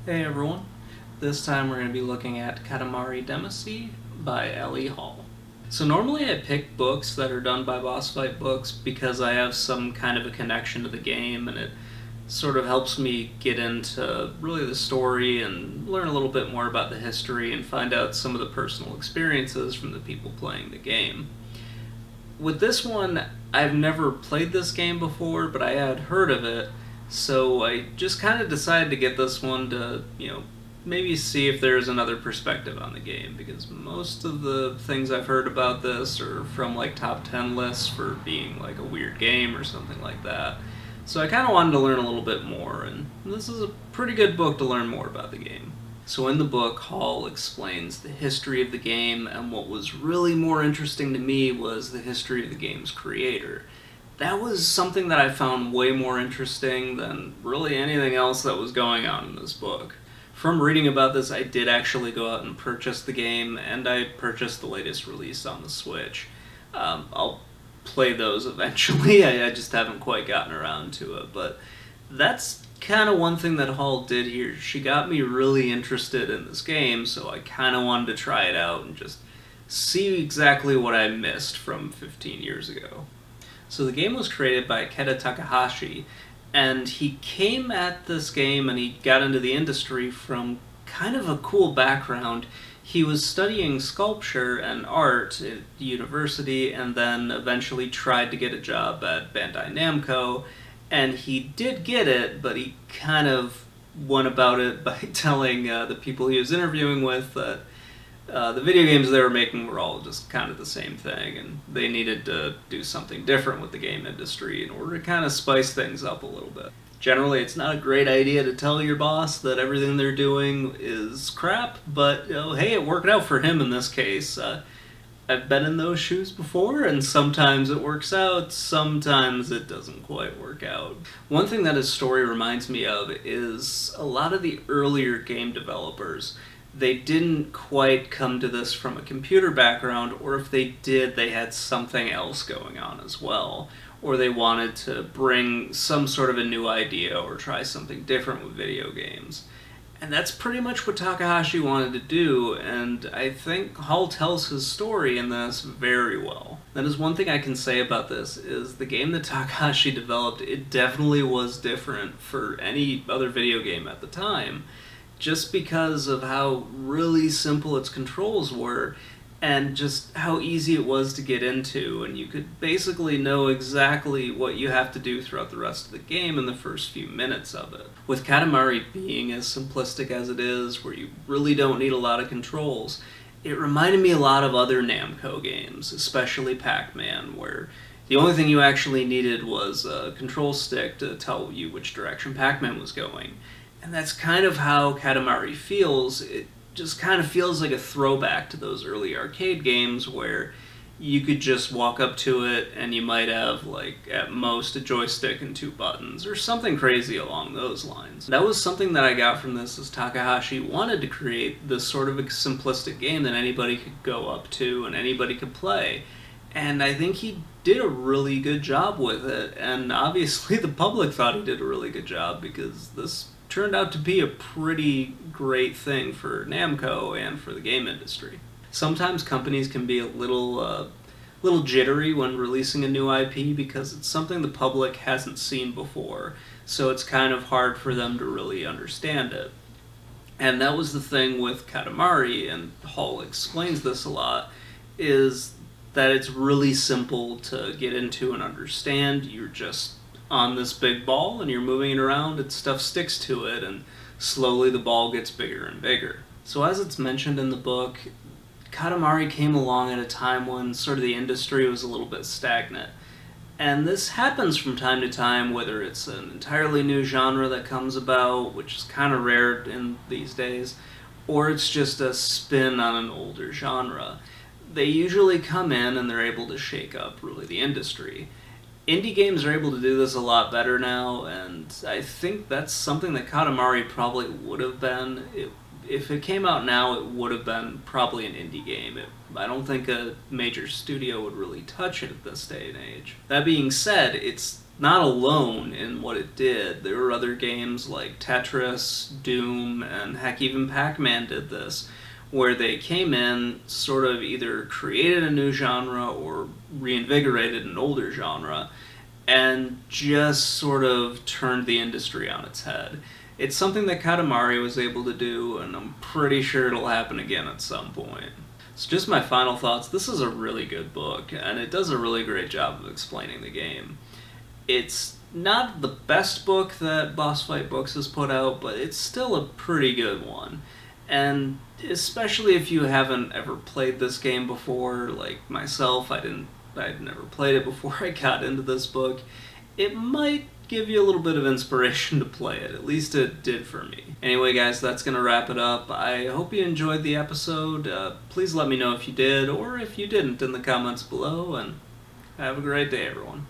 Hey everyone, this time we're going to be looking at Katamari Damacy by Ellie Hall. So normally I pick books that are done by Boss Fight Books because I have some kind of a connection to the game and it sort of helps me get into really the story and learn a little bit more about the history and find out some of the personal experiences from the people playing the game. With this one, I've never played this game before, but I had heard of it, so I just kind of decided to get this one to, maybe see if there's another perspective on the game, because most of the things I've heard about this are from like top 10 lists for being like a weird game or something like that. So I kind of wanted to learn a little bit more, and this is a pretty good book to learn more about the game. So in the book, Hall explains the history of the game, and what was really more interesting to me was the history of the game's creator. That was something that I found way more interesting than really anything else that was going on in this book. From reading about this, I did actually go out and purchase the game, and I purchased the latest release on the Switch. I'll play those eventually, I just haven't quite gotten around to it, but that's kind of one thing that Hall did here. She got me really interested in this game, so I kind of wanted to try it out and just see exactly what I missed from 15 years ago. So the game was created by Keita Takahashi, and he came at this game and he got into the industry from kind of a cool background. He was studying sculpture and art at university and then eventually tried to get a job at Bandai Namco, and he did get it, but he kind of went about it by telling the people he was interviewing with that the video games they were making were all just kind of the same thing, and they needed to do something different with the game industry in order to kind of spice things up a little bit. Generally, it's not a great idea to tell your boss that everything they're doing is crap, but hey, it worked out for him in this case. I've been in those shoes before, and sometimes it works out, sometimes it doesn't quite work out. One thing that his story reminds me of is a lot of the earlier game developers. They didn't quite come to this from a computer background, or if they did, they had something else going on as well. Or they wanted to bring some sort of a new idea or try something different with video games. And that's pretty much what Takahashi wanted to do, and I think Hall tells his story in this very well. That is one thing I can say about this, is the game that Takahashi developed, it definitely was different for any other video game at the time, just because of how really simple its controls were, and just how easy it was to get into, and you could basically know exactly what you have to do throughout the rest of the game in the first few minutes of it. With Katamari being as simplistic as it is, where you really don't need a lot of controls, it reminded me a lot of other Namco games, especially Pac-Man, where the only thing you actually needed was a control stick to tell you which direction Pac-Man was going. And that's kind of how Katamari feels. It just kind of feels like a throwback to those early arcade games where you could just walk up to it and you might have, like, at most a joystick and two buttons, or something crazy along those lines. That was something that I got from this, is Takahashi wanted to create this sort of a simplistic game that anybody could go up to and anybody could play. And I think he did a really good job with it, and obviously the public thought he did a really good job, because this turned out to be a pretty great thing for Namco and for the game industry. Sometimes companies can be a little jittery when releasing a new IP because it's something the public hasn't seen before, so it's kind of hard for them to really understand it. And that was the thing with Katamari, and Hall explains this a lot, is that it's really simple to get into and understand. You're just on this big ball and you're moving it around and stuff sticks to it, and slowly the ball gets bigger and bigger. So as it's mentioned in the book, Katamari came along at a time when sort of the industry was a little bit stagnant. And this happens from time to time, whether it's an entirely new genre that comes about, which is kind of rare in these days, or it's just a spin on an older genre. They usually come in and they're able to shake up really the industry. Indie games are able to do this a lot better now, and I think that's something that Katamari probably would have been. If it came out now, it would have been probably an indie game. I don't think a major studio would really touch it at this day and age. That being said, it's not alone in what it did. There were other games like Tetris, Doom, and heck, even Pac-Man did this, where they came in, sort of either created a new genre or reinvigorated an older genre, and just sort of turned the industry on its head. It's something that Katamari was able to do, and I'm pretty sure it'll happen again at some point. So just my final thoughts, this is a really good book, and it does a really great job of explaining the game. It's not the best book that Boss Fight Books has put out, but it's still a pretty good one. And especially if you haven't ever played this game before, like myself, I'd never played it before I got into this book, it might give you a little bit of inspiration to play it. At least it did for me. Anyway, guys, that's going to wrap it up. I hope you enjoyed the episode. Please let me know if you did, or if you didn't, in the comments below, and have a great day, everyone.